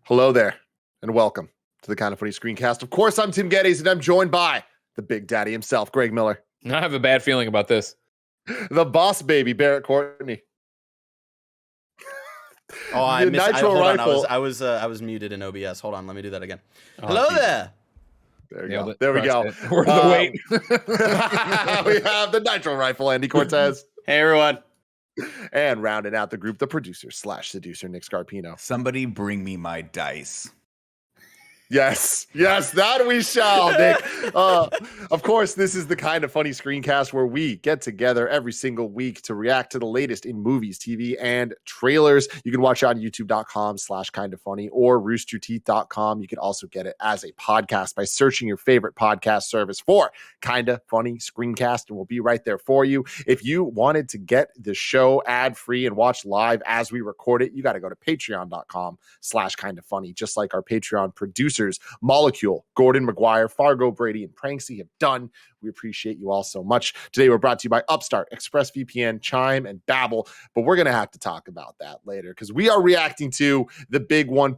Hello there, and welcome to the Kind of Funny Screencast. Of course, I'm Tim Geddes, and I'm joined by the Big Daddy himself, Greg Miller. I have a bad feeling about this. The boss baby, Barrett Courtney. Oh, I The missed. nitro rifle. I was muted in OBS. Hold on, let me do that again. Hello there. There we go. There we go. Worth the wait. We have the nitro rifle, Andy Cortez. Hey everyone. And rounding out the group, the producer / seducer, Nick Scarpino. Somebody bring me my dice. Yes, that we shall, Nick. Of course, this is the Kind of Funny Screencast where we get together every single week to react to the latest in movies, TV, and trailers. You can watch it on youtube.com/kindoffunny or roosterteeth.com. You can also get it as a podcast by searching your favorite podcast service for Kinda Funny Screencast, and we'll be right there for you. If you wanted to get the show ad-free and watch live as we record it, you got to go to patreon.com/kindafunny, just like our Patreon producers Molecule, Gordon McGuire, Fargo, Brady, and Pranksy have done. We appreciate you all so much. Today, we're brought to you by Upstart, ExpressVPN, Chime, and Babbel, but we're going to have to talk about that later because we are reacting to the big one,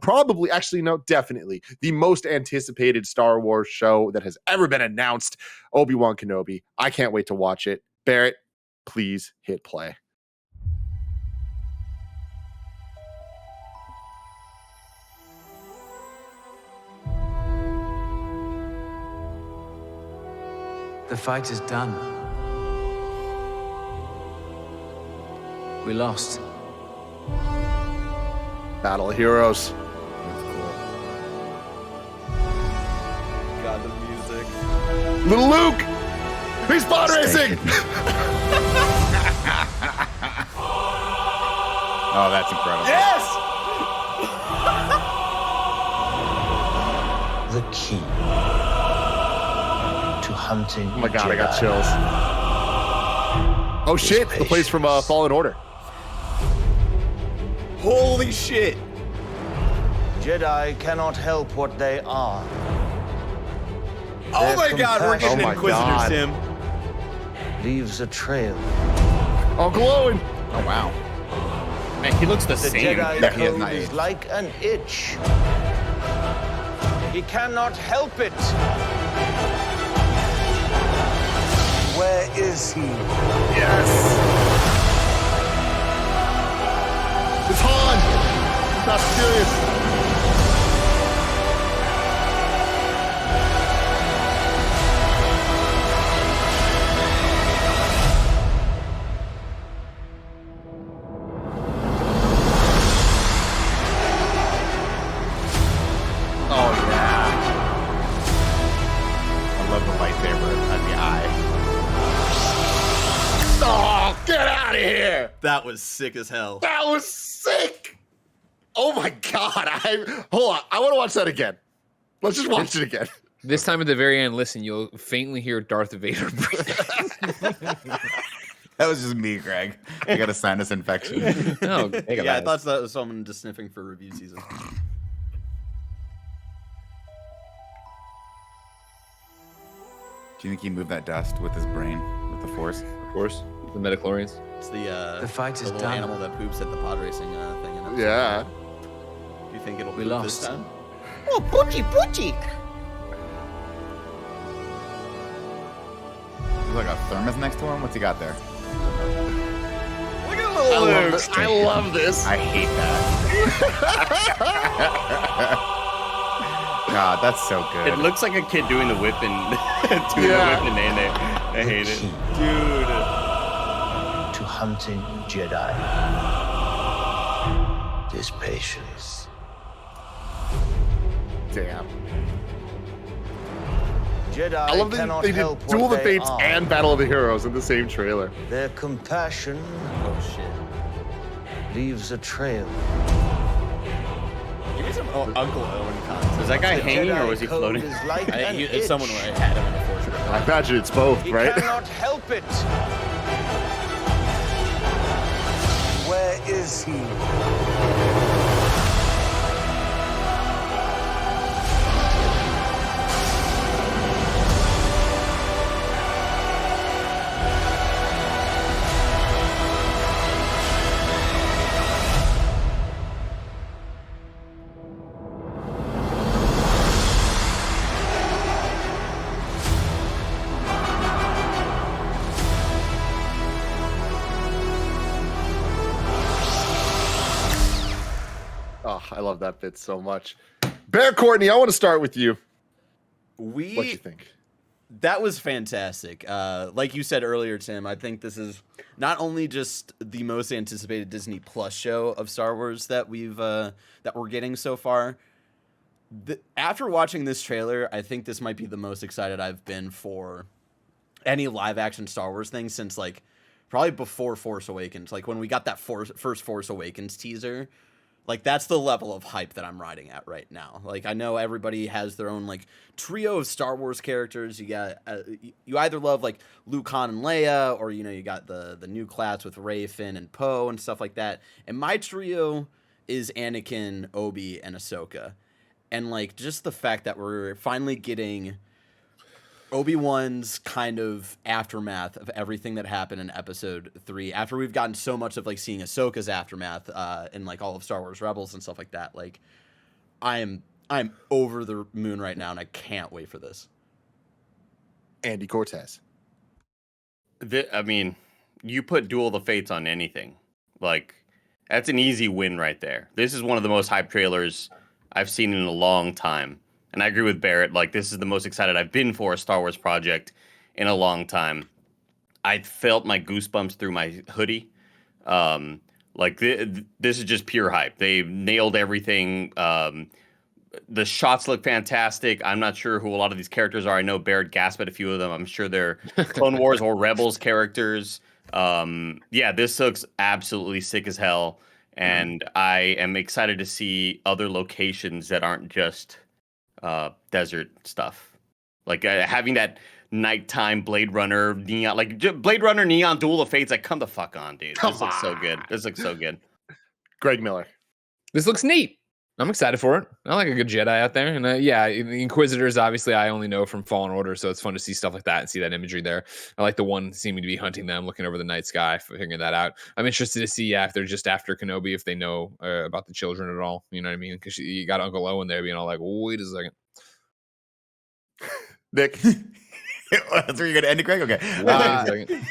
definitely the most anticipated Star Wars show that has ever been announced, Obi-Wan Kenobi. I can't wait to watch it. Barrett, please hit play. The fight is done. We lost. Battle of Heroes. God, the music. Little Luke! He's pod racing! Oh, that's incredible. Yes! The key to hunting. Oh my God, I got chills. Oh shit, the place from Fallen Order. Holy shit! Jedi cannot help what they are. Oh my God, we're getting Oh my Inquisitor God. Sim. Leaves a trail. Oh, glowing. Oh, wow. Man, he looks the The same. Jedi Yeah, he has code not is aged. like an itch. He cannot help it. Where is he? Yes. It's Han. Fast and Furious. Oh yeah. I love the lightsaber at the eye. Oh, get out of here. That was sick as hell. That was sick. Oh my God. Hold on. I want to watch that again. Let's just watch it again. This time at the very end, listen, you'll faintly hear Darth Vader breathing. That was just me, Greg. I got a sinus infection. No, take a Yeah, I bath. thought that was someone just sniffing for review season. Do you think he moved that dust with his brain, with the Force? Of course, the midichlorians. It's the fight is little done. animal that poops at the pod racing thing. In episode Yeah. 1. Do you think it'll We poop lost. this time? Oh, Poochie, Poochie! There's like a thermos next to him. What's he got there? Look at I little love Luke. this. I love this. I hate that. God, that's so good. It looks like a kid doing the whip and doing Yeah. the whip and nay. I hate it. Dude. To hunting Jedi. This patience. Damn. Jedi I love that cannot they did help Duel of what the they Fates are. and Battle of the Heroes in the same trailer. Their compassion Oh shit. leaves a trail. Give me some Uncle Owen content. Was that guy The hanging or Jedi was he code floating? is like an It's someone itch. who had him in the force. I imagine it's both, He right? cannot help it. Where is he? I love that bit so much. Bear Courtney, I want to start with you. What do you think? That was fantastic. Like you said earlier, Tim, I think this is not only just the most anticipated Disney Plus show of Star Wars that we're getting so far. After watching this trailer, I think this might be the most excited I've been for any live action Star Wars thing since like probably before Force Awakens. Like when we got that first Force Awakens teaser. Like, that's the level of hype that I'm riding at right now. Like, I know everybody has their own, like, trio of Star Wars characters. You got, you either love, like, Luke, Han, and Leia, or, you know, you got the new class with Rey, Finn, and Poe, and stuff like that. And my trio is Anakin, Obi, and Ahsoka. And, like, just the fact that we're finally getting Obi-Wan's kind of aftermath of everything that happened in episode 3 after we've gotten so much of like seeing Ahsoka's aftermath in like all of Star Wars Rebels and stuff like that. Like I'm over the moon right now and I can't wait for this. Andy Cortez. I mean, you put Duel of the Fates on anything. Like, that's an easy win right there. This is one of the most hyped trailers I've seen in a long time. And I agree with Barrett. Like, this is the most excited I've been for a Star Wars project in a long time. I felt my goosebumps through my hoodie. This is just pure hype. They nailed everything. The shots look fantastic. I'm not sure who a lot of these characters are. I know Barrett gasped at a few of them. I'm sure they're Clone Wars or Rebels characters. This looks absolutely sick as hell. And I am excited to see other locations that aren't just desert stuff, like having that nighttime Blade Runner neon, like Blade Runner neon Duel of Fates. Like, come the fuck on, dude. This looks so good. This looks so good. Greg Miller. This looks neat. I'm excited for it. I like a good Jedi out there. And the Inquisitors, obviously, I only know from Fallen Order, so it's fun to see stuff like that and see that imagery there. I like the one seeming to be hunting them, looking over the night sky, figuring that out. I'm interested to see if they're just after Kenobi, if they know about the children at all. You know what I mean? Because you got Uncle Owen there being all like, wait a second. Nick. That's where you're going to end it, Greg? Okay. Wait a second.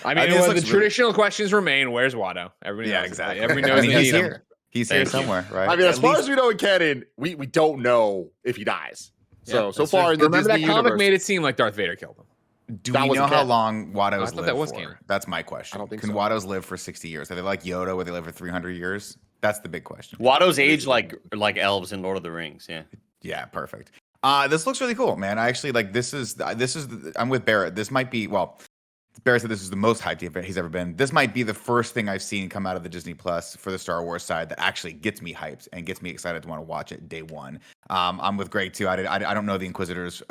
I mean the traditional questions remain, where's Watto? Everybody knows. Exactly. Everybody knows he's here. He's here Thank you. somewhere, right? I mean, as far as we know in canon, we don't know if he dies. So far in the Remember Disney that comic universe, made it seem like Darth Vader killed him. Do That we wasn't know how canon. long Watto's I thought lived that was for? canon. That's my question. I don't think Can so. Watto's live for 60 years? Are they like Yoda, where they live for 300 years? That's the big question. Watto's age like elves in Lord of the Rings. Yeah. Yeah, perfect. This looks really cool, man. I actually like this is I'm with Barrett. This might be, well, Barrett said this is the most hyped he's ever been. This might be the first thing I've seen come out of the Disney Plus for the Star Wars side that actually gets me hyped and gets me excited to want to watch it day one. I'm with Greg too. I don't know the Inquisitors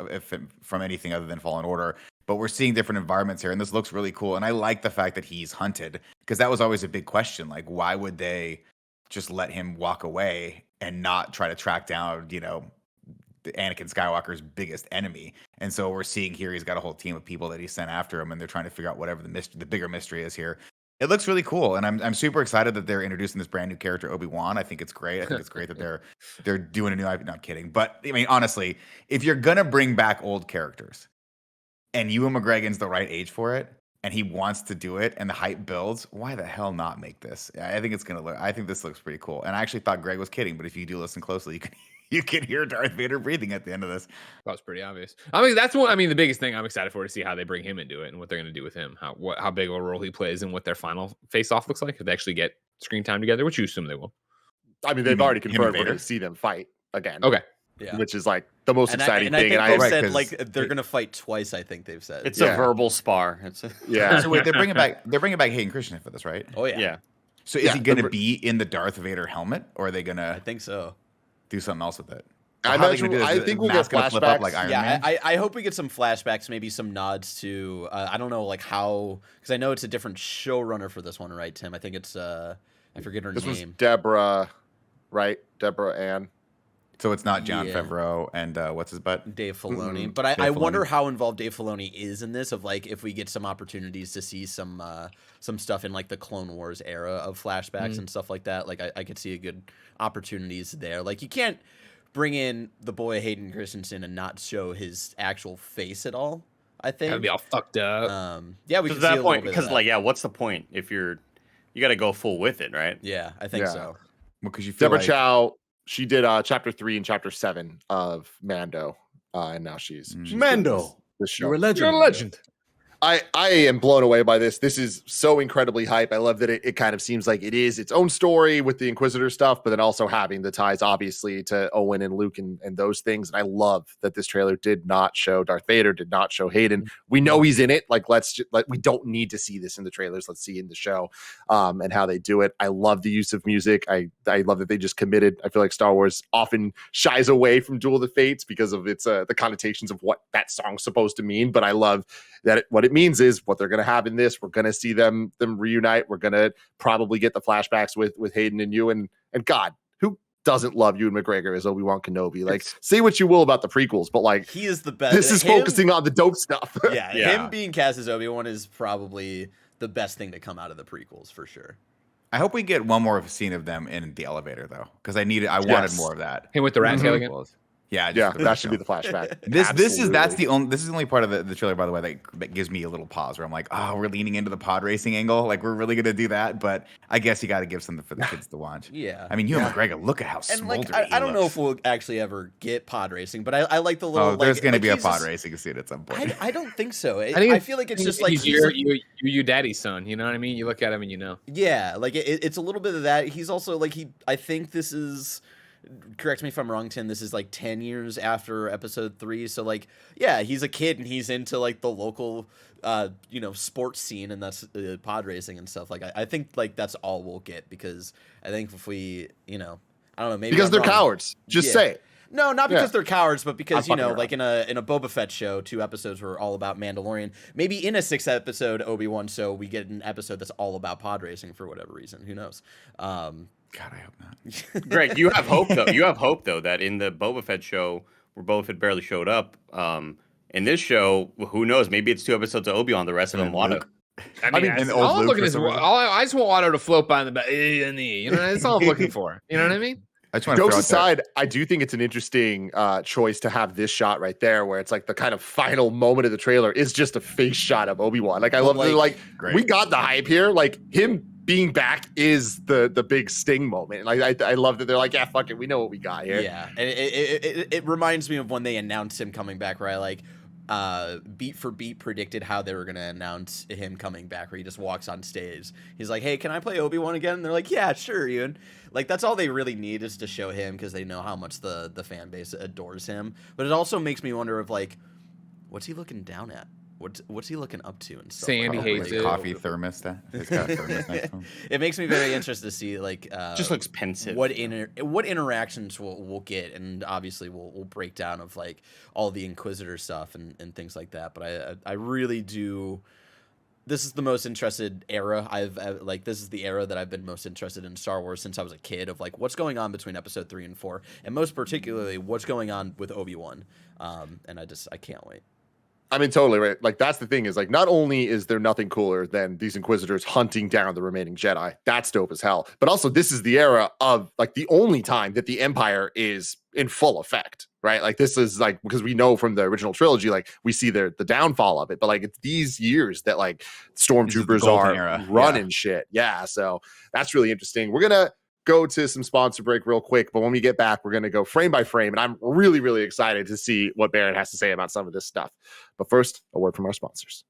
from anything other than Fallen Order, but we're seeing different environments here, and this looks really cool. And I like the fact that he's hunted, because that was always a big question. Like, why would they just let him walk away and not try to track down, Anakin Skywalker's biggest enemy? And so we're seeing here he's got a whole team of people that he sent after him, and they're trying to figure out whatever the bigger mystery is here. It looks really cool, and I'm super excited that they're introducing this brand new character, Obi-Wan. I think it's great. I think it's great that they're doing a new. I'm not kidding, but I mean, honestly, if you're gonna bring back old characters, and Ewan McGregor's the right age for it, and he wants to do it, and the hype builds, why the hell not make this? I think I think this looks pretty cool. And I actually thought Greg was kidding, but if you do listen closely, you can hear Darth Vader breathing at the end of this. That was pretty obvious. I mean, the biggest thing I'm excited for, to see how they bring him into it and what they're going to do with him, how big of a role he plays, and what their final face-off looks like if they actually get screen time together, which you assume they will. I mean, they've already him and confirmed we're Vader? going to see them fight again. Okay. Yeah. Which is like the most exciting I thing. think And they've I said 'cause like they're gonna fight twice. I think they've said It's Yeah. a verbal spar. yeah. So wait, they're bringing back Hayden Christensen for this, right? Oh yeah, Yeah. So is Yeah, he going the- to be in the Darth Vader helmet, or are they going I to think so. do something else with it? I How are they imagine- gonna do this? I Is think the we'll mask get gonna flip up flashbacks. like Iron Yeah, Man? I hope we get some flashbacks, maybe some nods to I don't know like how, because I know it's a different showrunner for this one, right, Tim? I think it's I forget her This was name. Deborah, right? Deborah Ann. So it's not Jon Yeah. Favreau and what's his butt? Dave Filoni, Mm-mm. but Dave I wonder Filoni. how involved Dave Filoni is in this. Of like, if we get some opportunities to see some stuff in like the Clone Wars era of flashbacks and stuff like that. Like, I could see a good opportunities there. Like, you can't bring in the boy Hayden Christensen and not show his actual face at all. I think That'd be all fucked up. yeah, we To can see that a point, little bit because of that. like, yeah, what's the point if you got to go full with it, right? Yeah, I think Yeah. so. Because you feel Deborah like Chow She did chapter 3 and chapter 7 of Mando, and now she's doing Mando, this show. you're a legend. You're a legend. I am blown away by this. This is so incredibly hype. I love that it kind of seems like it is its own story with the Inquisitor stuff, but then also having the ties, obviously, to Owen and Luke and those things. And I love that this trailer did not show Darth Vader, did not show Hayden. We know he's in it. Like, we don't need to see this in the trailers. Let's see in the show and how they do it. I love the use of music. I love that they just committed. I feel like Star Wars often shies away from Duel of the Fates because of its the connotations of what that song's supposed to mean. But I love that what it means is what they're going to have in this. We're going to see them reunite. We're going to probably get the flashbacks with Hayden and Ewan. And God, who doesn't love Ewan McGregor as Obi-Wan Kenobi? Like, say what you will about the prequels, but like, he is the best. This is focusing on the dope stuff. Yeah, him being cast as Obi-Wan is probably the best thing to come out of the prequels for sure. I hope we get one more scene of them in the elevator though, because I wanted more of that. Him with the rat tail again. Yeah, that should be the flashback. This is the only part of the trailer, by the way, that gives me a little pause where I'm like, oh, we're leaning into the pod racing angle, like we're really gonna do that. But I guess you got to give something for the kids to watch. Yeah, I mean, Ewan McGregor, look at how smoldery I don't know if we'll actually ever get pod racing, but I like the little. Oh, there's gonna be a pod racing scene at some point. I don't think so. I feel like it's just like he's your daddy's son. You know what I mean? You look at him and you know. Yeah, like it's a little bit of that. He's also like I think this is. Correct me if I'm wrong, Tim. This is like 10 years after episode 3. So like, yeah, he's a kid and he's into like the local, sports scene, and that's pod racing and stuff. Like, I think like that's all we'll get, because I think if we, I don't know, maybe because they're cowards. Just say it. No, not because they're cowards, but because like in a Boba Fett show, 2 episodes were all about Mandalorian. Maybe in a 6-episode Obi-Wan show, we get an episode that's all about pod racing for whatever reason. Who knows? God, I hope not. Greg, you have hope though. You have hope though that in the Boba Fett show, where Boba Fett barely showed up, in this show, who knows? Maybe it's 2 episodes of Obi-Wan. The rest of them Watto. I mean, all I'm looking is I just want Watto to float by in the back. You know, that's all I'm looking for. You know what I mean? Jokes aside, I do think it's an interesting choice to have this shot right there, where it's like the kind of final moment of the trailer is just a face shot of Obi-Wan. Like, I love we got the hype here. Like, him being back is the big sting moment. Like, I love that they're like, yeah, fuck it, we know what we got here. Yeah, and it reminds me of when they announced him coming back, where I like beat for beat predicted how they were going to announce him coming back, where he just walks on stage. He's like, hey, can I play Obi-Wan again? And they're like, yeah, sure, Ewan. Like, that's all they really need, is to show him, because they know how much the fan base adores him. But it also makes me wonder of like, what's he looking down at? What's he looking up to and stuff? Sandy hates it. Coffee thermos. He's got a thermos next to him. It makes me very interested to see like just looks pensive. What interactions we'll get, and obviously we'll break down of like all the Inquisitor stuff and things like that. But I really do. This is the most interested era this is the era that I've been most interested in Star Wars since I was a kid, of like what's going on between episode 3 and 4, and most particularly what's going on with Obi-Wan. And I can't wait. I mean, totally right. Like, that's the thing, is like, not only is there nothing cooler than these Inquisitors hunting down the remaining Jedi, that's dope as hell, but also this is the era of like the only time that the Empire is in full effect, right? Like, this is like, because we know from the original trilogy, like we see the downfall of it, but like it's these years that like stormtroopers are running shit. Yeah. So that's really interesting. We're going to go to some sponsor break real quick, but when we get back, we're going to go frame by frame, and I'm really, really excited to see what Barrett has to say about some of this stuff. But first, a word from our sponsors.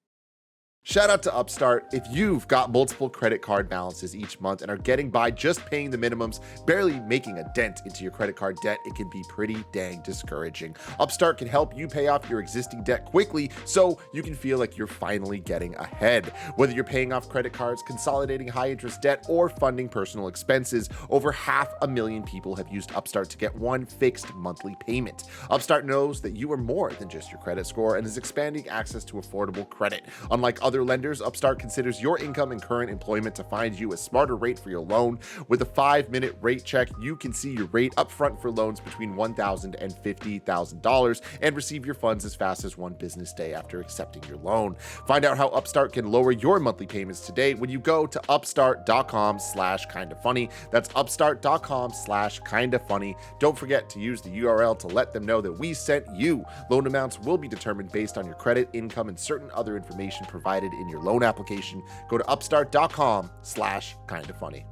Shout out to Upstart. If you've got multiple credit card balances each month and are getting by just paying the minimums, barely making a dent into your credit card debt, it can be pretty dang discouraging. Upstart can help you pay off your existing debt quickly so you can feel like you're finally getting ahead. Whether you're paying off credit cards, consolidating high interest debt, or funding personal expenses, over 500,000 people have used Upstart to get one fixed monthly payment. Upstart knows that you are more than just your credit score and is expanding access to affordable credit. Unlike other lenders, Upstart considers your income and current employment to find you a smarter rate for your loan. With a 5-minute rate check, you can see your rate upfront for loans between $1,000 and $50,000 and receive your funds as fast as 1 business day after accepting your loan. Find out how Upstart can lower your monthly payments today when you go to upstart.com/kindafunny. That's upstart.com/kindafunny. Don't forget to use the URL to let them know that we sent you. Loan amounts will be determined based on your credit, income, and certain other information provided in your loan application. Go to upstart.com/kindafunny.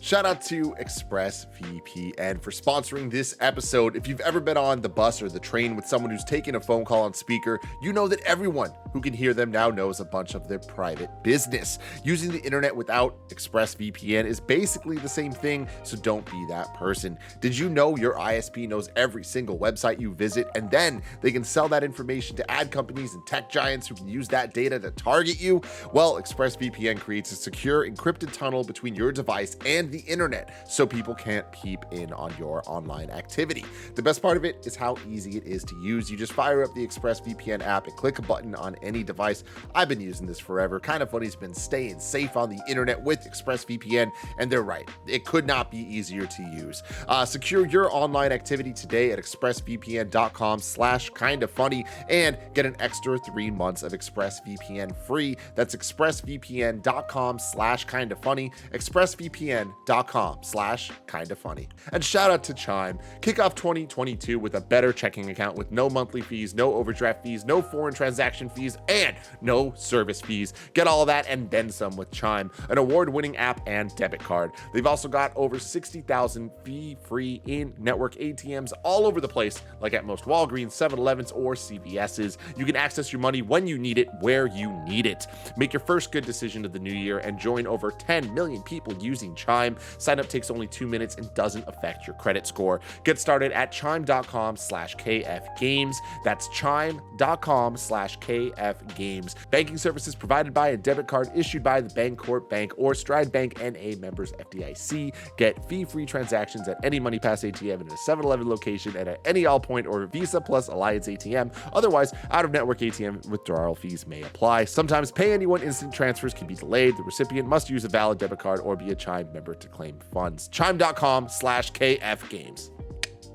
Shout out to ExpressVPN for sponsoring this episode. If you've ever been on the bus or the train with someone who's taking a phone call on speaker, you know that everyone who can hear them now knows a bunch of their private business. Using the internet without ExpressVPN is basically the same thing, so don't be that person. Did you know your ISP knows every single website you visit, and then they can sell that information to ad companies and tech giants who can use that data to target you? Well, ExpressVPN creates a secure encrypted tunnel between your device and the internet so people can't peep in on your online activity. The best part of it is how easy it is to use. You just fire up the ExpressVPN app and click a button on any device. I've been using this forever. KindaFunny's been staying safe on the internet with ExpressVPN, and they're right. It could not be easier to use. Secure your online activity today at expressvpn.com/kindafunny and get an extra 3 months of ExpressVPN free. That's expressvpn.com/kindafunny, expressvpn.com/kindafunny. And shout out to Chime. Kick off 2022 with a better checking account with no monthly fees, no overdraft fees, no foreign transaction fees, and no service fees. Get all that and then some with Chime, an award-winning app and debit card. They've also got over 60,000 fee-free in-network ATMs all over the place, like at most Walgreens, 7-Elevens, or CVS's. You can access your money when you need it, where you need it. Make your first good decision of the new year and join over 10 million people using Chime. Sign up takes only 2 minutes and doesn't affect your credit score. Get started at chime.com/kfgames. That's chime.com/kfgames. Banking services provided by a debit card issued by the Bancorp Bank or Stride Bank NA, members FDIC. Get fee-free transactions at any MoneyPass ATM in a 7-Eleven location and at any Allpoint or Visa Plus Alliance ATM. Otherwise, out-of-network ATM withdrawal fees may apply. Sometimes pay anyone instant transfers can be delayed. The recipient must use a valid debit card or be a Chime member to claim funds. Chime.com/kfgames.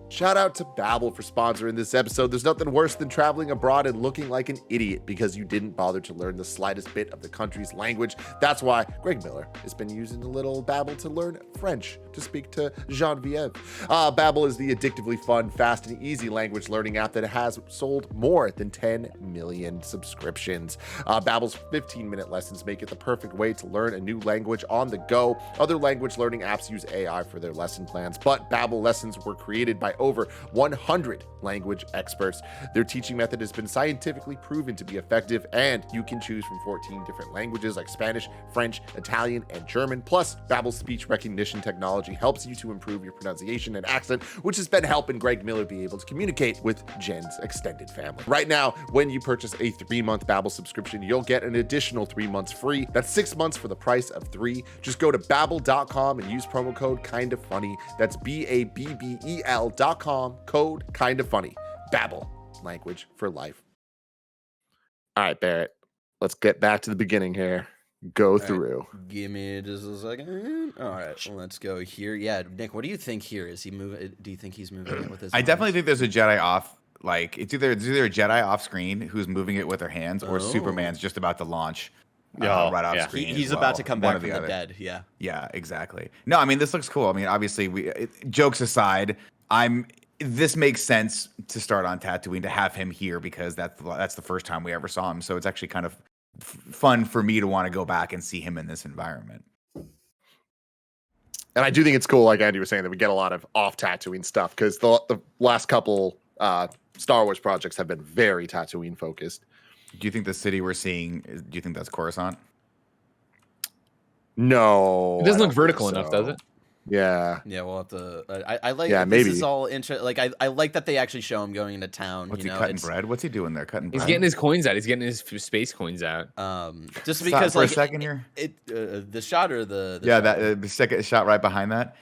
Shout out to Babbel for sponsoring this episode. There's nothing worse than traveling abroad and looking like an idiot because you didn't bother to learn the slightest bit of the country's language. That's why Greg Miller has been using a little Babbel to learn French to speak to Genevieve. Babbel is the addictively fun, fast, and easy language learning app that has sold more than 10 million subscriptions. Babbel's 15-minute lessons make it the perfect way to learn a new language on the go. Other language learning apps use AI for their lesson plans, but Babbel lessons were created by over 100 language experts. Their teaching method has been scientifically proven to be effective, and you can choose from 14 different languages like Spanish, French, Italian, and German. Plus, Babbel's speech recognition technology helps you to improve your pronunciation and accent, which has been helping Greg Miller be able to communicate with Jen's extended family. Right now, when you purchase a 3-month Babbel subscription, you'll get an additional 3 months free. That's 6 months for the price of 3. Just go to babbel.com and use promo code KindaFunny. That's BABBEL.com, code KindaFunny. Babbel, language for life. All right, Barrett, let's get back to the beginning here. Go through. Give me just a second. All right, let's go here. Yeah, Nick, what do you think here? Is he moving? Do you think he's moving it with his? I definitely think there's a Jedi off. Like it's either a Jedi off screen who's moving it with their hands, or Superman's just about to launch right off screen. He's about to come back from the dead. Yeah. Yeah, exactly. No, I mean this looks cool. I mean, obviously, jokes aside, this makes sense to start on Tatooine, to have him here because that's the first time we ever saw him. So it's actually kind of fun for me to want to go back and see him in this environment. And I do think it's cool, like Andy was saying, that we get a lot of off Tatooine stuff because the last couple Star Wars projects have been very Tatooine focused. Do you think the city we're seeing, do you think that's Coruscant? No. It doesn't look vertical enough, does it? Yeah. Yeah, we'll have to. I like. Yeah, this maybe. is all like I like that they actually show him going into town. What's you he know, cutting bread? What's he doing there? Cutting bread. He's getting his coins out. He's getting his space coins out. Just Stop because for like a second here. The shot or the yeah, shot? that the second shot right behind that.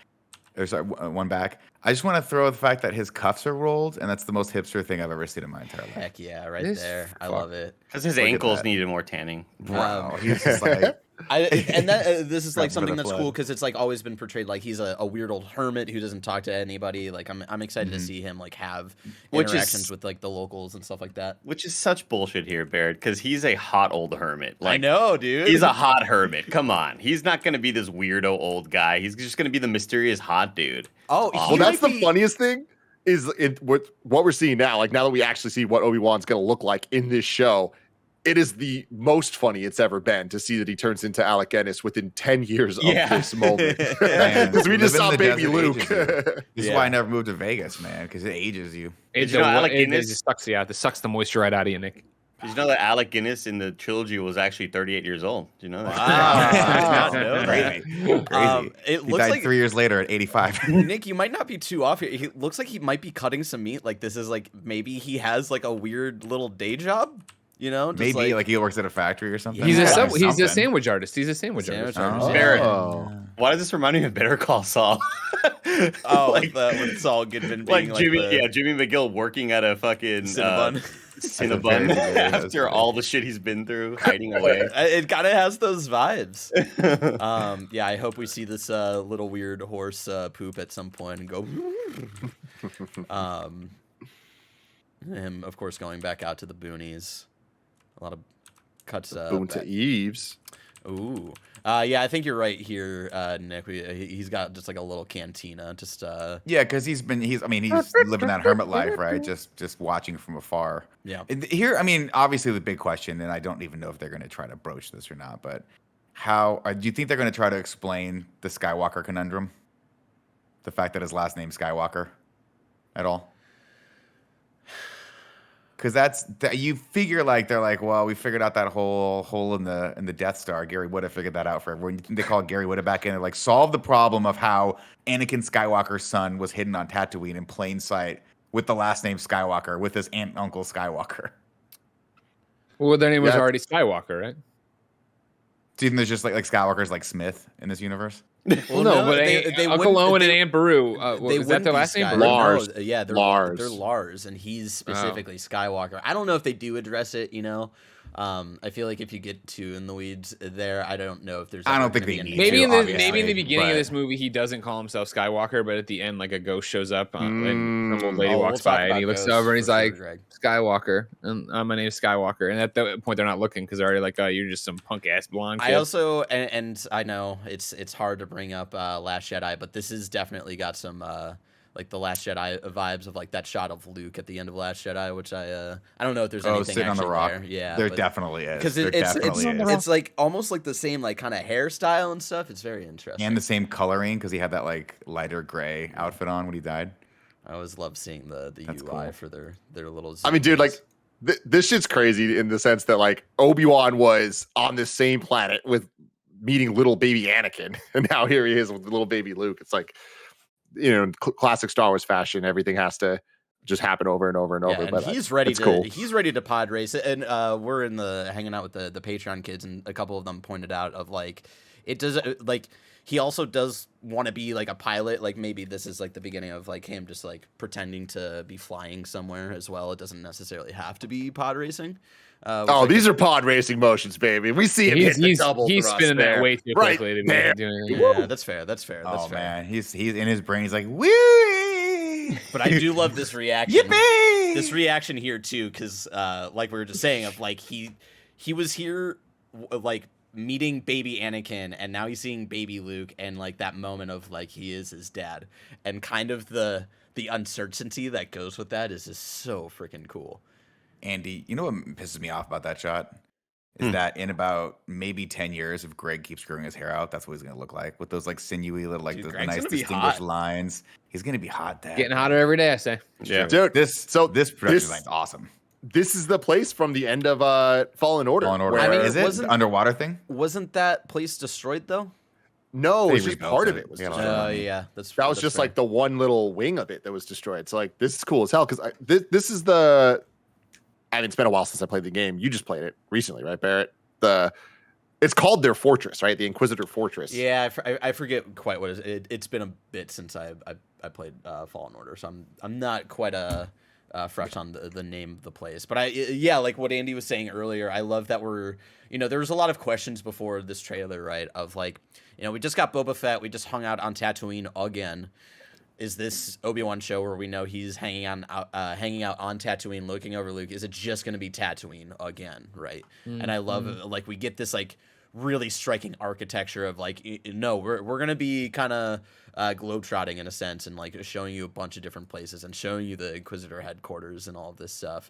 There's one back. I just want to throw the fact that his cuffs are rolled, and that's the most hipster thing I've ever seen in my entire life. Heck yeah, right This there. I love it. Because his Look at ankles that. needed more tanning. Wow, he's just like. This is like Grabs a bit something of that's blood. cool because it's like always been portrayed like he's a weird old hermit who doesn't talk to anybody. Like I'm excited to see him like have Which is- interactions with like the locals and stuff like that. Which is such bullshit here, Barrett, because he's a hot old hermit. I know, dude. He's a hot hermit. Come on. He's not going to be this weirdo old guy. He's just going to be the mysterious hot dude. Oh, Well, that's the funniest thing is what we're seeing now. Like now that we actually see what Obi-Wan's going to look like in this show, it is the most funny it's ever been to see that he turns into Alec Guinness within 10 years of this moment. Man, Because we just living saw in the baby desert Luke. ages you. This is why I never moved to Vegas, man, because it ages you. It, Did you know Alec it Guinness? just sucks you out. It sucks the moisture right out of you, Nick. Did you know that Alec Guinness in the trilogy was actually 38 years old? Did you know that? I did not know that. Crazy. It He looks died like 3 years later at 85. Nick, you might not be too off here. He looks like he might be cutting some meat. Like this is like maybe he has like a weird little day job. You know, just Maybe like he works at a factory or something. He's Yeah, he's a something. sandwich artist. He's a sandwich artist. Barrett. Oh. Why does this remind me of Better Call Saul? like with Saul Goodman being like Jimmy, the Jimmy McGill working at a fucking Cinnabon. Cinnabon after all the shit he's been through, hiding away. It kind of has those vibes. Yeah, I hope we see this little weird horse poop at some point and go. Him, of course, going back out to the boonies. A lot of cuts. Boom to Eves. Ooh. Yeah, I think you're right here, Nick. He's got just like a little cantina. Just Yeah, because he's living that hermit life, right? Just watching from afar. Yeah. Here, I mean, obviously the big question, and I don't even know if they're going to try to broach this or not, but how do you think they're going to try to explain the Skywalker conundrum? The fact that his last name's Skywalker at all? Because you figure like they're like, well, we figured out that whole hole in the Death Star. Gary Wood have figured that out for everyone. You think they call Gary Wood back in and like solve the problem of how Anakin Skywalker's son was hidden on Tatooine in plain sight with the last name Skywalker with his aunt and uncle Skywalker. Well, their name was already Skywalker, right? Do you think there's just like Skywalker's like Smith in this universe? Well, no, but Uncle Owen and Aunt Beru, is that their last name? Skywalker. Lars. No, yeah, they're Lars, and he's specifically Skywalker. I don't know if they do address it, you know. I feel like if you get too in the weeds there, I don't know if there's. I don't think they need maybe to, maybe in the beginning of but- this movie he doesn't call himself Skywalker, but at the end like a ghost shows up and some old lady walks by and he looks over and he's like Skywalker, and my name is Skywalker, and at that point they're not looking because they're already like, oh, you're just some punk ass blonde kid. I also and I know it's hard to bring up Last Jedi, but this has definitely got some like the Last Jedi vibes of like that shot of Luke at the end of Last Jedi, which I don't know if there's anything sitting on the actually rock. there. Yeah, there definitely is. Because it's like almost like the same like kind of hairstyle and stuff. It's very interesting. And the same coloring because he had that like lighter gray outfit on when he died. I always love seeing the That's UI cool. for their little. I mean, dude, like this shit's crazy in the sense that like Obi-Wan was on this same planet with meeting little baby Anakin, and now here he is with little baby Luke. It's like, you know, classic Star Wars fashion. Everything has to just happen over and over and over. Yeah, and but he's ready to cool. he's ready to pod race, and we're in the hanging out with the Patreon kids, and a couple of them pointed out of like it does like he also does want to be like a pilot. Like maybe this is like the beginning of like him just like pretending to be flying somewhere as well. It doesn't necessarily have to be pod racing. These are pod racing motions, baby. We see him hitting the double he's thrust spinning there. that way too Right quickly to there. do anything. Yeah, that's fair. That's fair. That's fair. Man, he's in his brain. He's like, woo! But I do love this reaction. Yippee! This reaction here too, because like we were just saying, of like he was here like meeting baby Anakin, and now he's seeing baby Luke, and like that moment of like he is his dad, and kind of the uncertainty that goes with that is just so freaking cool. Andy, you know what pisses me off about that shot? Is that in about maybe 10 years, if Greg keeps growing his hair out, that's what he's going to look like. With those like sinewy little, like Dude, the Greg's nice gonna be distinguished hot. lines. He's going to be hot, Dad. Getting hotter every day, I say. Yeah. Dude, This production line's awesome. This is the place from the end of Fallen Order. Fallen Order. where- I mean, is it wasn't- the underwater thing? Wasn't that place destroyed though? No, They it's just rebuilt part of it. it. Was Yeah, destroyed. like- Yeah, That was just like the one little wing of it that was destroyed. So like this is cool as hell because this is the. I mean, it's been a while since I played the game. You just played it recently, right, Barrett? It's called their fortress, right? The Inquisitor Fortress. Yeah, I forget quite what it is. It's been a bit since I played Fallen Order, so I'm not quite fresh on the name of the place. But like what Andy was saying earlier, I love that there was a lot of questions before this trailer, right? Of like, we just got Boba Fett, we just hung out on Tatooine again. Is this Obi-Wan show where we know he's hanging out on Tatooine, looking over Luke? Is it just going to be Tatooine again, right? And I love like we get this like really striking architecture of like no, we're going to be kind of globetrotting in a sense, and like showing you a bunch of different places and showing you the Inquisitor headquarters and all of this stuff.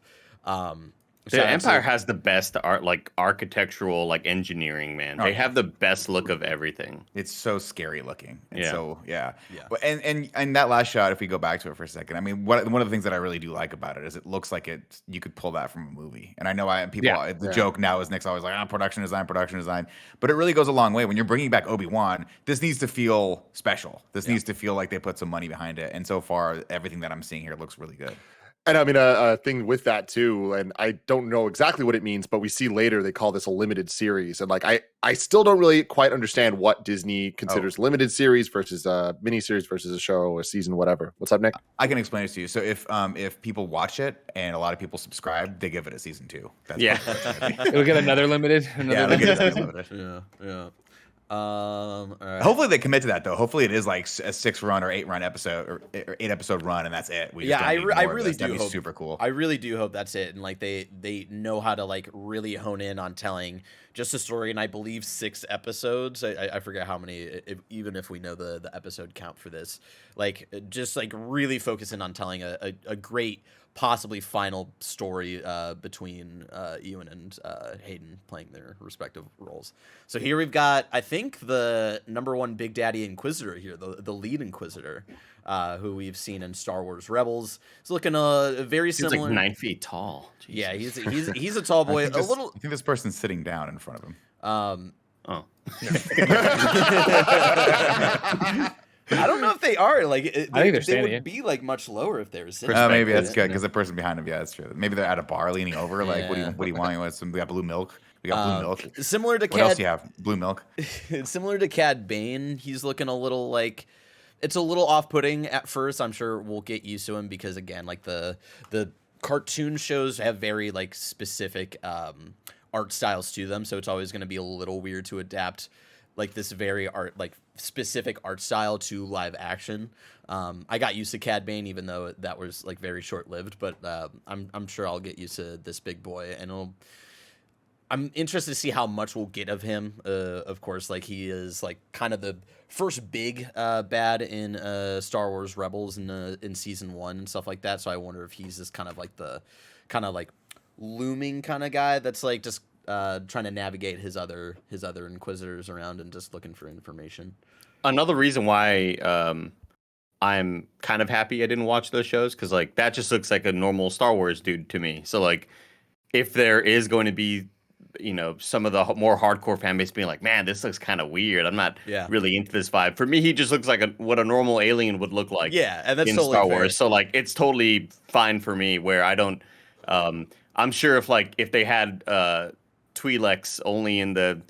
The Shout out Empire to- has the best art, like architectural, like engineering. Man, Oh, they yeah. have the best look of everything. It's so scary looking, and Yeah. so yeah. Yeah. Well, and that last shot, if we go back to it for a second, I mean, one of the things that I really do like about it is it looks like you could pull that from a movie. And I know the joke now is Nick's always like, production design, but it really goes a long way when you're bringing back Obi-Wan. This needs to feel special. This needs to feel like they put some money behind it. And so far, everything that I'm seeing here looks really good. And I mean, a thing with that too, and I don't know exactly what it means, but we see later they call this a limited series. And like, I still don't really quite understand what Disney considers limited series versus a miniseries versus a show or a season, whatever. What's up, Nick? I can explain it to you. So if people watch it and a lot of people subscribe, they give it a season 2. That's Yeah. It'll get another limited. Yeah, they get it limited. Yeah. All right. Hopefully they commit to that though. Hopefully it is like a 6-run or 8-run episode or 8-episode run, and that's it. We just Yeah, don't need I more of really this. do That'd be hope super cool. I really do hope that's it, and like they know how to like really hone in on telling just a story. And I believe 6 episodes. I forget how many. Even if we know the episode count for this, like just like really focusing on telling a great, possibly final story between Ewan and Hayden playing their respective roles. So here we've got, I think, the #1 Big Daddy Inquisitor here, the lead Inquisitor, who we've seen in Star Wars Rebels. He's looking very He's similar. like 9 feet tall. Yeah, Jesus. he's a tall boy. I think this person's sitting down in front of him. Oh. I don't know if they are like. I think They they're standing, would be like much lower if they were sitting. Maybe that's good because the person behind him, yeah, that's true. Maybe they're at a bar leaning over, like, what do you want? You want some? We got blue milk. We got blue milk. Similar to What else Cad, do you have? Blue milk. similar to Cad Bane, he's looking a little like. It's a little off-putting at first. I'm sure we'll get used to him because again, like the cartoon shows have very like specific art styles to them, so it's always going to be a little weird to adapt like this very specific art style to live action. I got used to Cad Bane, even though that was like very short-lived, but I'm sure I'll get used to this big boy, and I'm interested to see how much we'll get of him. Of course, like he is like kind of the first big bad in Star Wars Rebels in season 1 and stuff like that. So I wonder if he's just kind of like the looming kind of guy that's like just trying to navigate his other Inquisitors around and just looking for information. Another reason why I'm kind of happy I didn't watch those shows, because like that just looks like a normal Star Wars dude to me. So like if there is going to be, you know, some of the more hardcore fan base being like, man, this looks kind of weird, I'm not really into this vibe. For me, he just looks like what a normal alien would look like. Yeah, and that's in totally Star fair. Wars. So like it's totally fine for me where I don't. I'm sure if they had Twi'leks only in the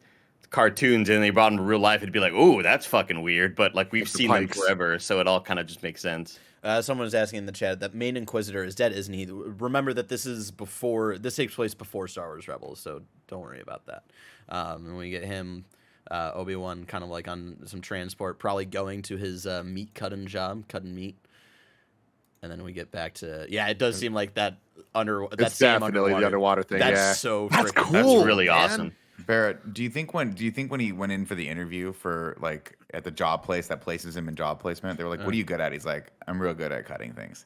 cartoons and they brought him to real life, it'd be like, ooh, that's fucking weird. But like we've seen them forever, so it all kind of just makes sense. Someone was asking in the chat that main Inquisitor is dead, isn't he? Remember that this takes place before Star Wars Rebels, so don't worry about that. And we get him, Obi-Wan, kind of like on some transport, probably going to his meat cutting job, cutting meat. And then we get back to it does seem like that It's definitely the underwater thing. That's so That's freaking cool. That's really man. awesome. Barrett, do you think when he went in for the interview for like at the job place that places him in job placement, they were like, "What are you good at?" He's like, "I'm real good at cutting things."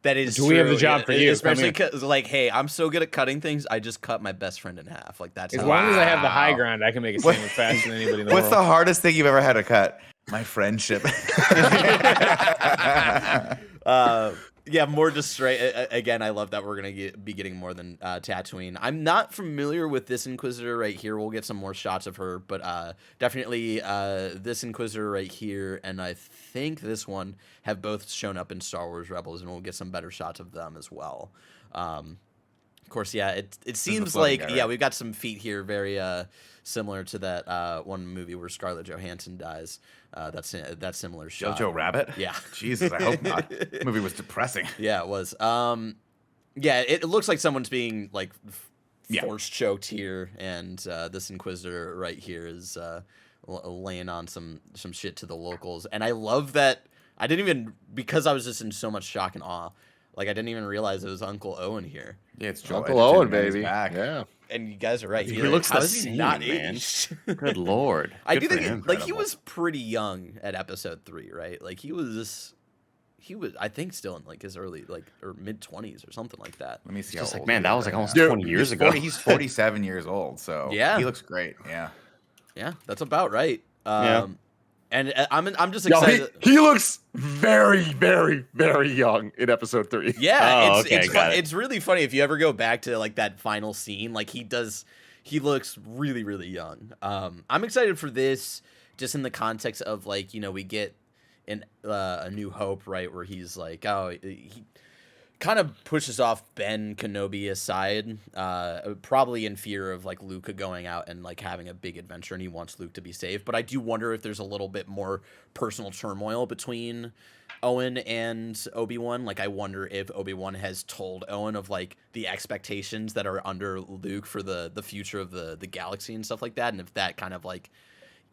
That is Do we have true. the job for you? Especially Come because, like, hey, I'm so good at cutting things. I just cut my best friend in half. Like that's As how- long as I have the high ground, I can make a sandwich faster than anybody in the What's the world. hardest thing you've ever had to cut? My friendship. Yeah, more just straight. Again, I love that we're gonna be getting more than Tatooine. I'm not familiar with this Inquisitor right here. We'll get some more shots of her, but definitely this Inquisitor right here, and I think this one have both shown up in Star Wars Rebels, and we'll get some better shots of them as well. Of course, yeah, it seems floating like guy, right? we've got some feet here, very similar to that one movie where Scarlett Johansson dies. That's that similar shot. Jojo Rabbit? Yeah. Jesus, I hope not. The movie was depressing. Yeah, it was. Yeah, it looks like someone's being like force choked here, and this Inquisitor right here is laying on some shit to the locals. And I love that I didn't even, because I was just in so much shock and awe, like I didn't even realize it was Uncle Owen here. Yeah, it's Joel Uncle Owen, Edgerton, man, he's baby. back. Yeah. And you guys are right. He looks how the is he same, not man. aged? Good lord. I Good do for think him. like he was pretty young at episode 3, right? Like he was he was, I think, still in like his early or mid-20s or something like that. Let me see. Just how like, old man, he that is was like right almost now. 20 years ago. He's 47 years old, so Yeah. he looks great. Yeah. Yeah, that's about right. Yeah. And I'm just Yo, excited. he looks very, very, very young in episode 3. Yeah, Oh, it's okay, got it. it's really funny if you ever go back to like that final scene. Like he looks really really young. I'm excited for this, just in the context of like we get in A New Hope, right, where he's like, oh, he kind of pushes off Ben Kenobi aside, probably in fear of like Luke going out and like having a big adventure, and he wants Luke to be safe. But I do wonder if there's a little bit more personal turmoil between Owen and Obi-Wan. Like, I wonder if Obi-Wan has told Owen of like the expectations that are under Luke for the future of the galaxy and stuff like that, and if that kind of like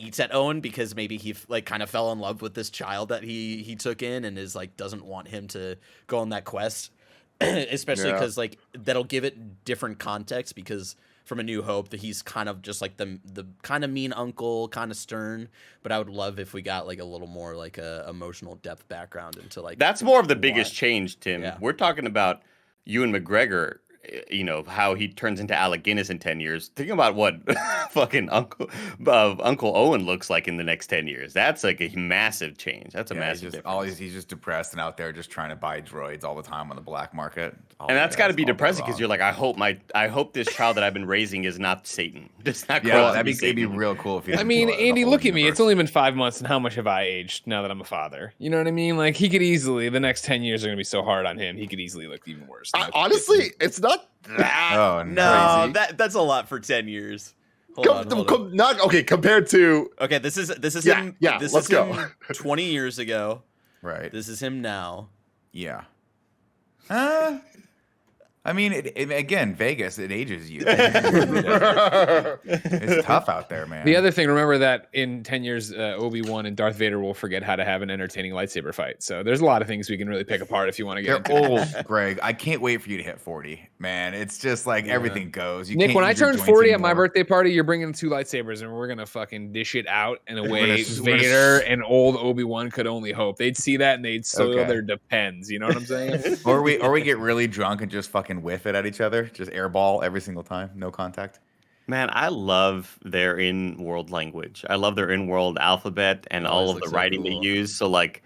eats at Owen because maybe he like kind of fell in love with this child that he took in and is like doesn't want him to go on that quest. Especially because like that'll give it different context, because from A New Hope that he's kind of just like the kind of mean uncle, kind of stern, but I would love if we got like a little more like a emotional depth background into like That's more of the biggest change, Tim. Yeah. We're talking about Ewan McGregor, how he turns into Alec Guinness in 10 years. Think about what fucking Uncle Owen looks like in the next 10 years. That's like a massive change. That's a massive difference. He's just depressed and out there just trying to buy droids all the time on the black market. And that's got to be depressing because you're like, I hope this child that I've been raising is not Satan. It's not that'd be real cool if he. I mean, Andy, look at me. It's only been 5 months, and how much have I aged now that I'm a father? You know what I mean? Like, he could easily, the next 10 years are going to be so hard on him. He could easily look even worse. Honestly, it's not that. Oh no, that's a lot for 10 years. Hold on. Not okay compared to. Okay, this is Yeah, him. yeah, This let's is go. him 20 years ago. Right. This is him now. Yeah. I mean, again, Vegas, it ages you. It's tough out there, man. The other thing, remember that in 10 years, Obi-Wan and Darth Vader will forget how to have an entertaining lightsaber fight. So there's a lot of things we can really pick apart if you want to get They're into it. old, Greg. I can't wait for you to hit 40, man. It's just like everything goes. You Nick, can't when I use your turn joints 40 at my anymore. birthday party, you're bringing 2 lightsabers, and we're going to fucking dish it out in a way gonna Vader and old Obi-Wan could only hope. They'd see that, and they'd soil Okay. their depends. You know what I'm saying? Or we get really drunk and just fucking whiff it at each other, just airball every single time, no contact. Man, I love their in-world language. I love their in-world alphabet and all of the looks so writing cool. they use. So like,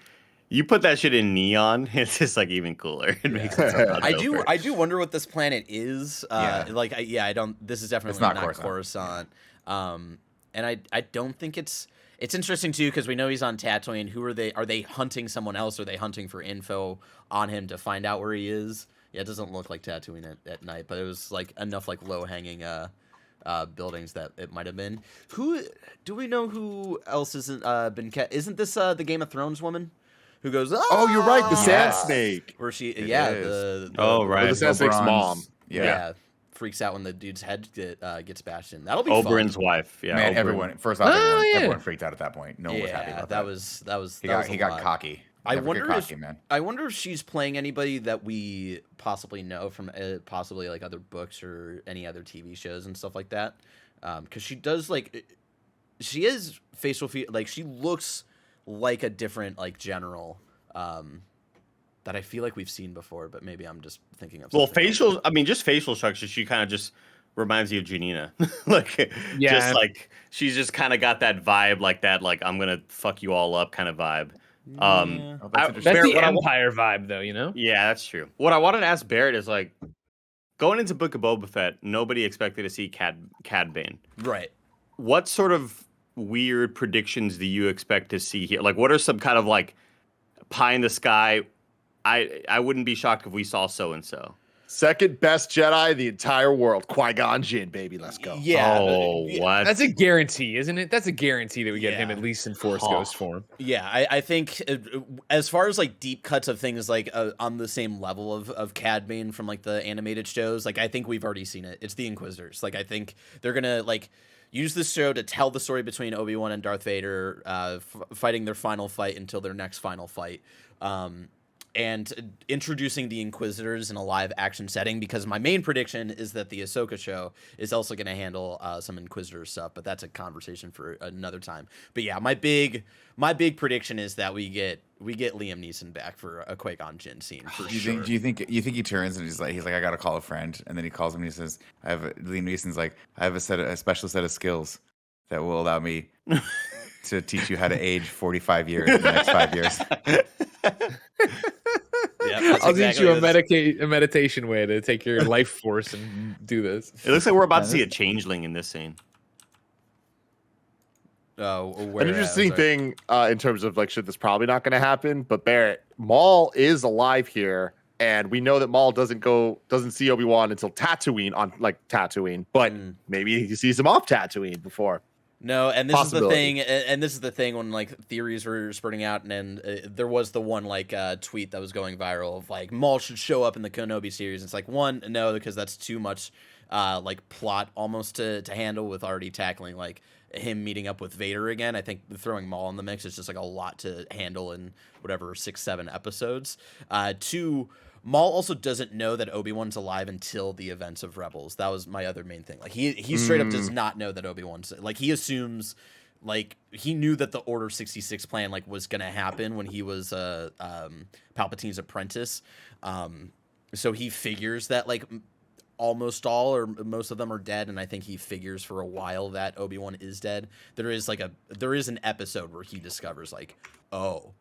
you put that shit in neon, it's just like even cooler. It makes it so much doper. I do wonder what this planet is. Yeah. I don't. This is definitely not not Coruscant. Coruscant. And I don't think it's interesting too, because we know he's on Tatooine. Who are they? Are they hunting someone else? Are they hunting for info on him to find out where he is? Yeah, it doesn't look like Tatooine at night, but it was like enough like low hanging buildings that it might have been. Who do we know? Who else isn't been? Isn't this the Game of Thrones woman who goes? Oh, you're right. The sand Yes. snake. Where she? It Yeah. is. Oh, right. The sand snake's Oberon's- mom. Yeah. Freaks out when the dude's head gets bashed in. That'll be fun. Oberyn's wife. Yeah, Man, Oberyn. everyone. First off, everyone freaked out at that point. No one was happy Yeah, about that was He that was got a got lot. cocky. I Never get wonder cocky, if man. I wonder if she's playing anybody that we possibly know from possibly like other books or any other TV shows and stuff like that. Because she does she is facial like she looks like a different like general that I feel like we've seen before, but maybe I'm just thinking of. Well, something else. facial. I mean, just facial structure. She kind of just reminds you of Janina. Yeah. Just like she's just kind of got that vibe, like that, like I'm gonna fuck you all up kind of vibe. Yeah. Oh, that's I- interesting. That's Barrett, the what I wa- Empire vibe, though, you know? Yeah, that's true. What I wanted to ask Barrett is like, going into Book of Boba Fett, nobody expected to see Cad Bane. Right. What sort of weird predictions do you expect to see here? Like, what are some kind of like pie in the sky? I wouldn't be shocked if we saw so and so. Second best Jedi in the entire world. Qui-Gon Jinn, baby. Let's go. Yeah. Oh, what? That's a guarantee, isn't it? That's a guarantee that we get him Yeah. at least in Force Ghost form. Yeah, I think as far as like deep cuts of things like on the same level of Cad Bane from like the animated shows, like I think we've already seen it. It's the Inquisitors. Like I think they're gonna like use this show to tell the story between Obi-Wan and Darth Vader fighting their final fight until their next final fight. and introducing the Inquisitors in a live action setting, because my main prediction is that the Ahsoka show is also going to handle some Inquisitor stuff, but that's a conversation for another time. But yeah, my big prediction is that we get Liam Neeson back for a Qui-Gon Jinn scene for sure. Do you think he turns and he's like I gotta call a friend, and then he calls him and he says, Liam Neeson's like, I have a special set of skills that will allow me to teach you how to age 45 years in the next 5 years. Yeah, I'll teach you a meditation way to take your life force and do this. It looks like we're about to see a changeling in this scene. An interesting thing in terms of like, shit, that's probably not going to happen. But Barrett, Maul is alive here, and we know that Maul doesn't see Obi-Wan until Tatooine, but maybe he sees him off Tatooine before. No, and this is the thing, when like theories were spurting out, and there was the one like tweet that was going viral of like Maul should show up in the Kenobi series. It's like, one, no, because that's too much like plot almost to handle with already tackling like him meeting up with Vader again. I think throwing Maul in the mix is just like a lot to handle in whatever 6-7 episodes. Two, Maul also doesn't know that Obi-Wan's alive until the events of Rebels. That was my other main thing. Like he straight up does not know that Obi-Wan's like, he assumes like he knew that the Order 66 plan like was gonna happen when he was Palpatine's apprentice. So he figures that like almost all or most of them are dead, and I think he figures for a while that Obi-Wan is dead. There is an episode where he discovers like, oh,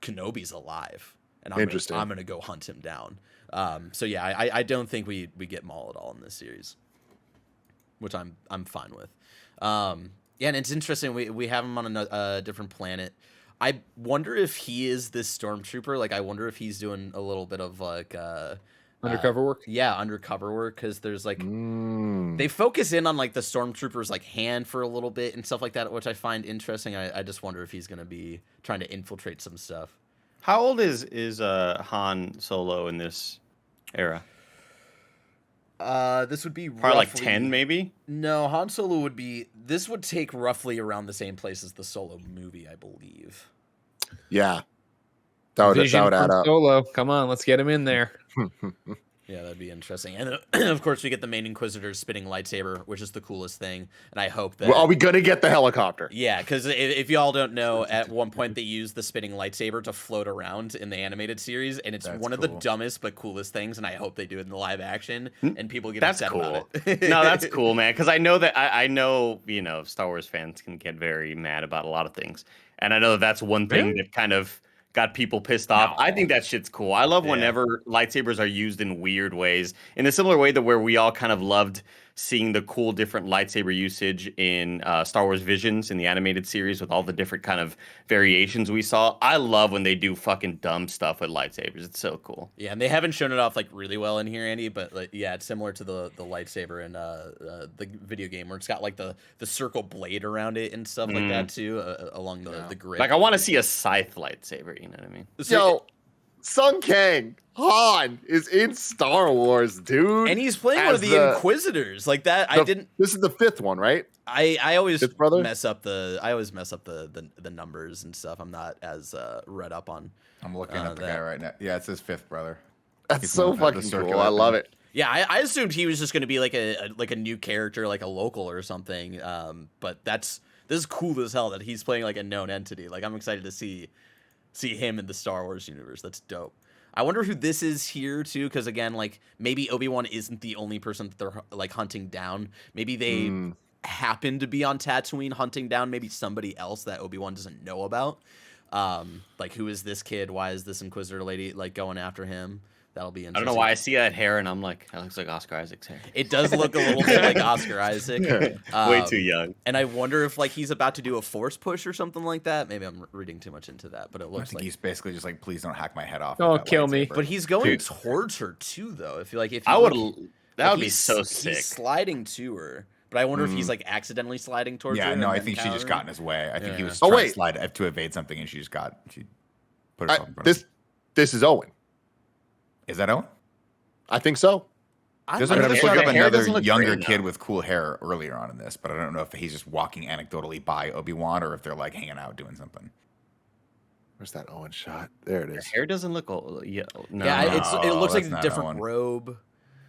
Kenobi's alive. And I'm gonna go hunt him down. So yeah, I don't think we get Maul at all in this series, which I'm fine with. Yeah, and it's interesting. We have him on a different planet. I wonder if he is this stormtrooper. Like, I wonder if he's doing a little bit of like undercover work. Yeah, undercover work, because there's like they focus in on like the stormtrooper's like hand for a little bit and stuff like that, which I find interesting. I just wonder if he's gonna be trying to infiltrate some stuff. How old is Han Solo in this era? This would be probably like 10, maybe. No, Han Solo would be. This would take roughly around the same place as the Solo movie, I believe. Yeah, that would add up. Solo, come on, let's get him in there. Yeah, that'd be interesting. And of course, we get the main Inquisitor's spinning lightsaber, which is the coolest thing. And I hope that... Well, are we going to get the helicopter? Yeah, because if y'all don't know, at one point they use the spinning lightsaber to float around in the animated series, and it's one of the dumbest but coolest things, and I hope they do it in the live action, and people get upset about it. No, that's cool, man, because I know that I know, Star Wars fans can get very mad about a lot of things, and I know that's one thing that kind of got people pissed off. I think that shit's cool. I love whenever lightsabers are used in weird ways, in a similar way that where we all kind of loved seeing the cool different lightsaber usage in Star Wars Visions in the animated series with all the different kind of variations we saw. I love when they do fucking dumb stuff with lightsabers. It's so cool. Yeah, and they haven't shown it off like really well in here, Andy, but like, yeah, it's similar to the lightsaber in the video game where it's got like the circle blade around it and stuff like that too, along the grid. Like, I want to see a scythe lightsaber, you know what I mean? Yo, Sung Kang, Han is in Star Wars, dude, and he's playing one of the Inquisitors. Like that, This is the 5th one, right? I always mess up the numbers and stuff. I'm not as read up on. I'm looking at the guy right now. Yeah, it's his 5th brother. That's so fucking cool. I love it. Yeah, I assumed he was just going to be like a new character, like a local or something. But this is cool as hell that he's playing like a known entity. Like, I'm excited to see him in the Star Wars universe. That's dope. I wonder who this is here too, because again, like maybe Obi-Wan isn't the only person that they're like hunting down. Maybe they happen to be on Tatooine hunting down maybe somebody else that Obi-Wan doesn't know about. Like, who is this kid? Why is this Inquisitor lady like going after him? That'll be interesting. I don't know why I see that hair and I'm like, that looks like Oscar Isaac's hair. It does look a little bit like Oscar Isaac. Way too young. And I wonder if like he's about to do a force push or something like that. Maybe I'm reading too much into that, but it looks like he's basically just like, please don't hack my head off. Don't kill me. But he's going towards her too, though. If that would be so sick. He's sliding to her. But I wonder if he's like accidentally sliding towards her. Yeah, no, I think she just got in his way. I think he was trying to slide to evade something, and she put herself in front of him. This is Owen. Is that Owen? I think so. There's another younger kid with cool hair earlier on in this, but I don't know if he's just walking anecdotally by Obi-Wan or if they're like hanging out doing something. Where's that Owen shot? There it Her is. hair doesn't look old. Yeah, no. Yeah, it looks like that's a not different Owen. robe.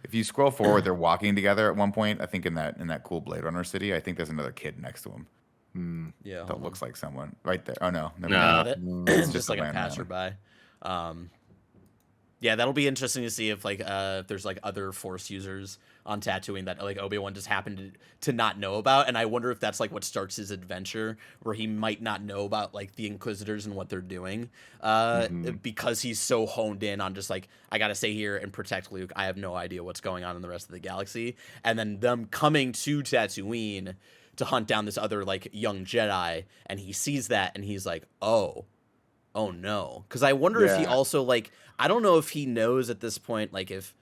If you scroll forward, they're walking together at one point. I think in that cool Blade Runner city. I think there's another kid next to him Yeah, that looks like someone right there. Oh no, never No. mind. it's just just a like a landman. passerby. Yeah, that'll be interesting to see if like if there's like other Force users on Tatooine that like Obi-Wan just happened to not know about, and I wonder if that's like what starts his adventure, where he might not know about like the Inquisitors and what they're doing, because he's so honed in on just like, I gotta stay here and protect Luke. I have no idea what's going on in the rest of the galaxy, and then them coming to Tatooine to hunt down this other like young Jedi, and he sees that and he's like, oh no, because I wonder if he Yeah. also like, I don't know if he knows at this point like if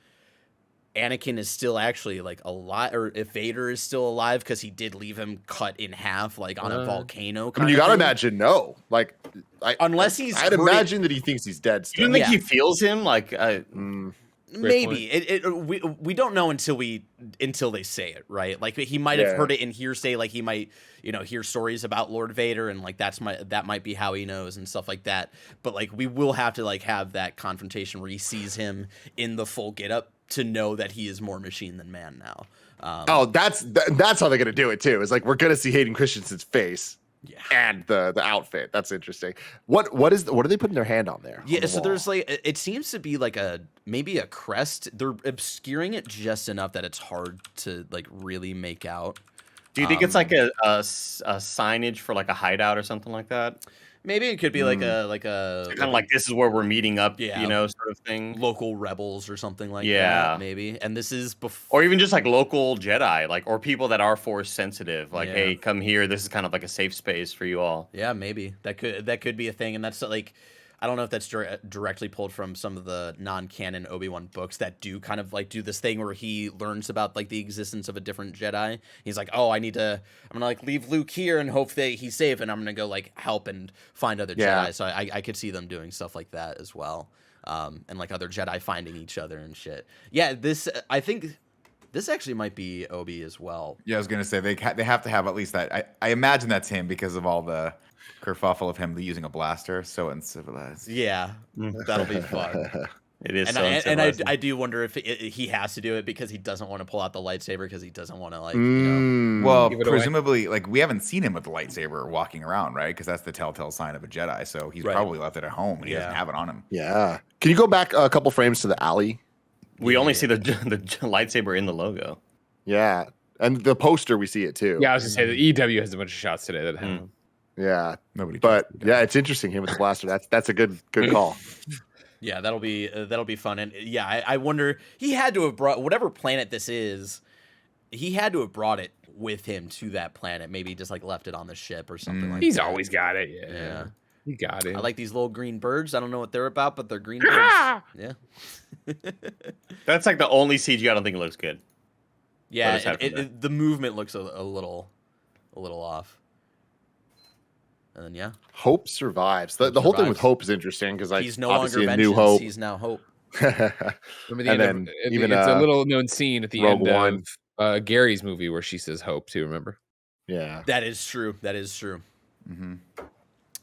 Anakin is still actually like alive, or if Vader is still alive, because he did leave him cut in half like on a volcano. I mean, you kinda gotta thing. imagine no. Like, Unless he's I'd hurting- imagine that he thinks he's dead You still. don't think Yeah. he feels him? Like, Maybe we don't know until they say it, right? Like he might have Yeah. heard it in hearsay, like he might hear stories about Lord Vader, and like that might be how he knows and stuff like that. But like we will have to like have that confrontation where he sees him in the full getup to know that he is more machine than man now. Oh, that's how they're gonna do it too. It's like we're gonna see Hayden Christensen's face and the outfit. That's interesting. What are they putting their hand on there? Yeah, on the so wall? there's like, it seems to be like maybe a crest. They're obscuring it just enough that it's hard to like really make out. do you think it's like a signage for like a hideout or something like that? Maybe it could be like a Kind of like, this is where we're meeting up, Yeah. sort of thing. local rebels or something like Yeah. that, maybe. And this is before. Or even just like local Jedi, like, or people that are Force sensitive. Like, Yeah. hey, come here. This is kind of like a safe space for you all. Yeah, maybe that could be a thing, and that's like, I don't know if that's directly pulled from some of the non-canon Obi-Wan books that do kind of like do this thing where he learns about like the existence of a different Jedi. He's like, oh, I'm gonna like leave Luke here and hope that he's safe, and I'm gonna go like help and find other Yeah. Jedi. So I could see them doing stuff like that as well, and like other Jedi finding each other and shit. Yeah, I think this actually might be Obi as well. Yeah, I was gonna say they have to have at least that. I imagine that's him because of all the kerfuffle of him using a blaster. So uncivilized. Yeah, that'll be fun. It is. And I do wonder if he has to do it because he doesn't want to pull out the lightsaber because he doesn't want to like Well, Give it away. presumably, like we haven't seen him with the lightsaber walking around, right? Because that's the telltale sign of a Jedi. So he's Right. probably left it at home and he doesn't Yeah. have it on him. Yeah. Can you go back a couple frames to the alley? we only see the lightsaber in the logo. Yeah. And the poster, we see it too. Yeah, I was gonna say the EW has a bunch of shots today that have him. Yeah. Nobody. But cares. yeah, it's interesting him with the blaster. That's a good call. Yeah, that'll be fun. And yeah, I wonder, he had to have brought whatever planet this is. He had to have brought it with him to that planet. Maybe just like left it on the ship or something like He's that. always got it. Yeah, Yeah. he got it. I like these little green birds. I don't know what they're about, but they're green birds. Yeah. That's like the only CG I don't think it looks good. Yeah, aside from that. the movement looks a little off. And then yeah, Hope survives. The whole thing with survives. Hope is interesting because like he's no longer obviously a Vengeance. New Hope. He's now Hope. Remember the And end then of, even, it's a little known scene at the Rogue end One. of Gary's movie where she says hope too. Remember? Yeah. That is true. That is true. Mm-hmm.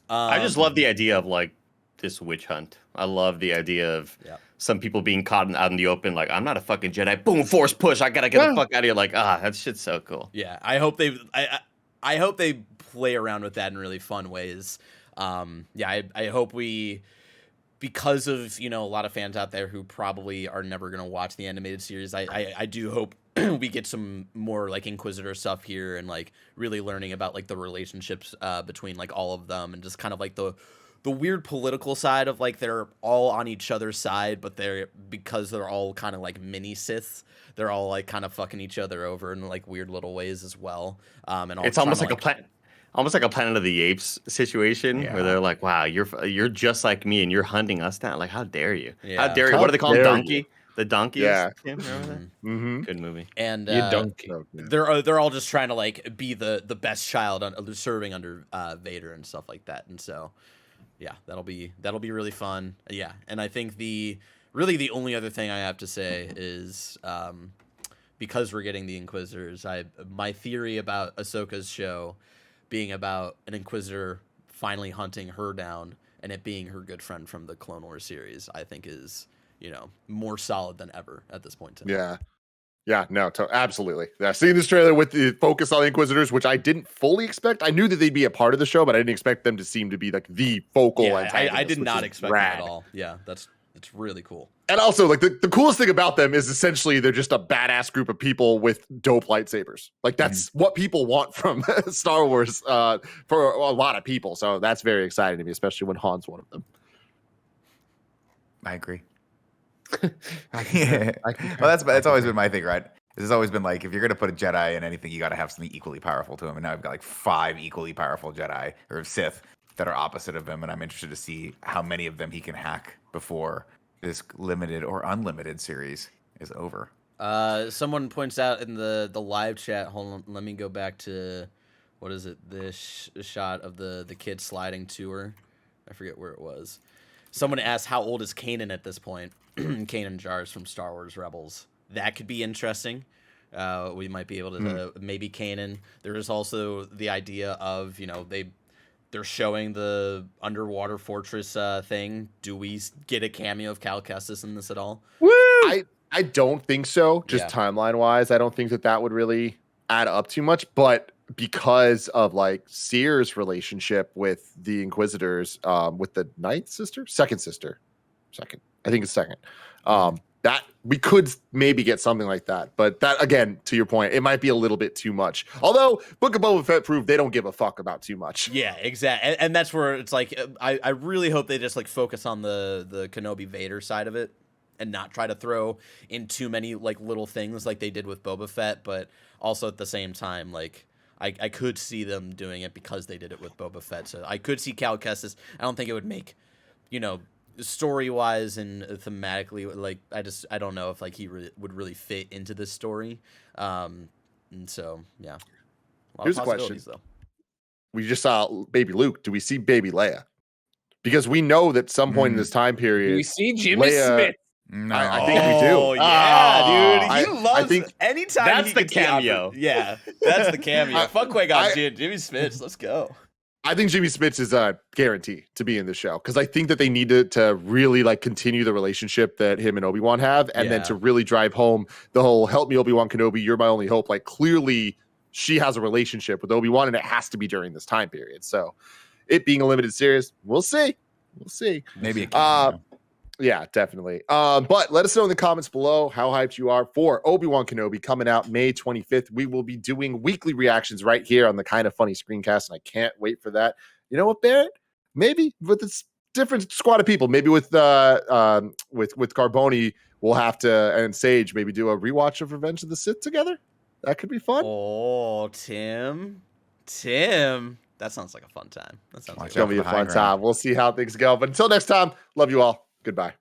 I just love the idea of like this witch hunt. I love the idea of Yeah. some people being caught out in the open. Like, I'm not a fucking Jedi. Boom, force push. I gotta get the fuck out of here. Like, that shit's so cool. Yeah, I hope I hope they play around with that in really fun ways. Yeah, I hope we, because of a lot of fans out there who probably are never gonna watch the animated series. I do hope we get some more like Inquisitor stuff here and like really learning about like the relationships between like all of them and just kind of like the weird political side of like they're all on each other's side, but because they're all kind of like mini Siths, they're all like kind of fucking each other over in like weird little ways as well. And all It's trying almost to, like a Planet of the Apes situation where they're like, "Wow, you're just like me, and you're hunting us down. Like, how dare you? Yeah. How dare you? How What do they call him? dare Donkey? you. The donkey? Yeah. Remember that? Mm-hmm. Good movie. and You donkey. they're all just trying to like be the best child serving under Vader and stuff like that. And so yeah, that'll be really fun. Yeah, and I think the only other thing I have to say is because we're getting the Inquisitors, my theory about Ahsoka's show being about an Inquisitor finally hunting her down and it being her good friend from the Clone Wars series, I think is, more solid than ever at this point. Yeah. Yeah, no, absolutely. Yeah, seeing this trailer with the focus on the Inquisitors, which I didn't fully expect. I knew that they'd be a part of the show, but I didn't expect them to seem to be like the focal antagonist. I did not expect rad. that at all. Yeah, it's really cool. And also, like the coolest thing about them is essentially they're just a badass group of people with dope lightsabers. Like that's what people want from Star Wars for a lot of people. So that's very exciting to me, especially when Han's one of them. I agree. Well, that's always been my thing, right? This has always been like, if you're gonna put a Jedi in anything, you got to have something equally powerful to him. And now I've got like 5 equally powerful Jedi or Sith that are opposite of him, and I'm interested to see how many of them he can hack before this limited or unlimited series is over. Someone points out in the live chat. Hold on, let me go back to what is it? This shot of the kid sliding to her. I forget where it was. Someone asked, how old is Kanan at this point? Kanan Jarrus from Star Wars Rebels. That could be interesting. We might be able to maybe Kanan. There is also the idea of, they're showing the underwater fortress thing. Do we get a cameo of Cal Kestis in this at all? Woo! I don't think so. Just timeline wise, I don't think that would really add up too much. But because of like Seer's relationship with the Inquisitors, with the second sister, I think it's second. That we could maybe get something like that, but that again, to your point, it might be a little bit too much. Although Book of Boba Fett proved they don't give a fuck about too much. Yeah, exactly, and that's where it's like I really hope they just like focus on the Kenobi Vader side of it and not try to throw in too many like little things like they did with Boba Fett, but also at the same time like. I could see them doing it because they did it with Boba Fett. So I could see Cal Kestis. I don't think it would make, story-wise and thematically, like, I don't know if, like, he would really fit into this story. And so, yeah. Here's a question. Though. We just saw baby Luke. Do we see baby Leia? Because we know that some point in this time period... Do we see Jimmy Smith? No. I think we do. Oh, yeah, dude. He loves I think anytime that's he the gets cameo. That's the cameo. Fuck Qui-Gon Jimmy Smith. Let's go. I think Jimmy Smith is a guarantee to be in the show because I think that they need to really like continue the relationship that him and Obi-Wan have, and then to really drive home the whole "Help me, Obi-Wan Kenobi, you're my only hope." Like clearly, she has a relationship with Obi-Wan, and it has to be during this time period. So, it being a limited series, we'll see. Maybe a cameo. Yeah, definitely. But let us know in the comments below how hyped you are for Obi-Wan Kenobi coming out May 25th. We will be doing weekly reactions right here on the Kinda Funny screencast, and I can't wait for that. You know what, Barrett? Maybe with this different squad of people, maybe with Carboni, we'll have to, and Sage, maybe do a rewatch of Revenge of the Sith together. That could be fun. Oh, Tim. That sounds like a fun time. That sounds like it's gonna be a fun time. We'll see how things go. But until next time, love you all. Goodbye.